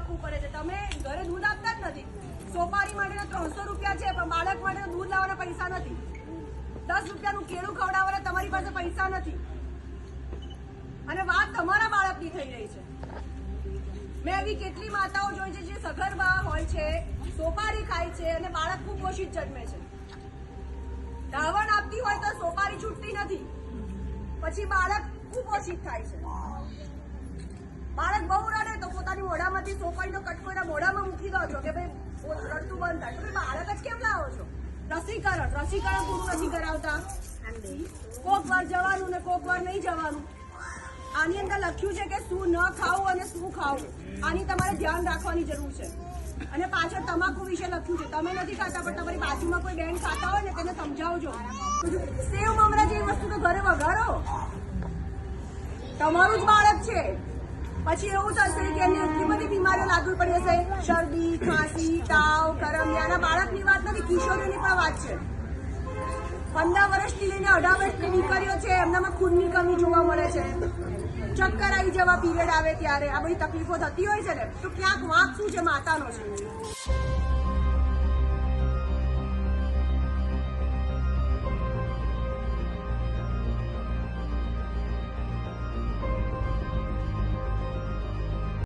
આપવું પડે છે. તમે ઘરે દૂધ આપતા જ નથી. સોપારી માટે 300 રૂપિયા છે, પણ બાળક માટે દૂધ લાવવાના પૈસા નથી. 10 રૂપિયાનું કેળું ખવડાવવાના તમારી પાસે પૈસા નથી. અને વાત તમારા બાળકની થઈ રહી છે. મેં એવી કેટલી માતાઓ જોઈ છે જે સગર્ભા હોય છે, સોપારી ખાય છે અને બાળક કુપોષિત જન્મે છે. ધાવણ આપતી હોય તો સોપારી છૂટતી નથી, પછી બાળક કુપોષિત થાય છે. બાળક બહુ રડે તો પોતાની મોઢામાંથી સોપારીનો કટકો એના મોઢામાં મૂકી દો છો કે ભાઈ રડતું બંધ થાય. તો બાળક જ કેમ લાવો છો? રસીકરણ પૂરું નથી કરાવતા. કોક વાર જવાનું ને કોક વાર નહીં જવાનું. આની અંદર લખ્યું છે કે શું ન ખાવું અને શું ખાવું. આની તમારે ધ્યાન રાખવાની જરૂર છે. અને પાછળ તમાકુ વિશે લખ્યું છે. તમે નથી ખાતા, પણ તમારી બાજુમાં કોઈ બેન ખાતા હોય ને તેને સમજાવજો. સેવ મમરા જેવી વસ્તુ તો ઘરે વઘારો. તમારું જ બાળક છે. પછી એવું થશે કે એને એટલી બધી બીમારીઓ લાગુ પડી હશે, શરદી, ખાંસી, તાવ, કરમિયાના. બાળકની વાત નથી, કિશોરીઓની પણ વાત છે. 15 વર્ષથી લઈને 18 વર્ષની દીકરીઓ છે, એમનામાં ખૂનની કમી જોવા મળે છે. ચક્કર આવી જવા પીરિયડ આવે ત્યારે આ બધી તકલીફો થતી હોય છે ને, તો ક્યાંક વાંક શું છે? માતાનો છે.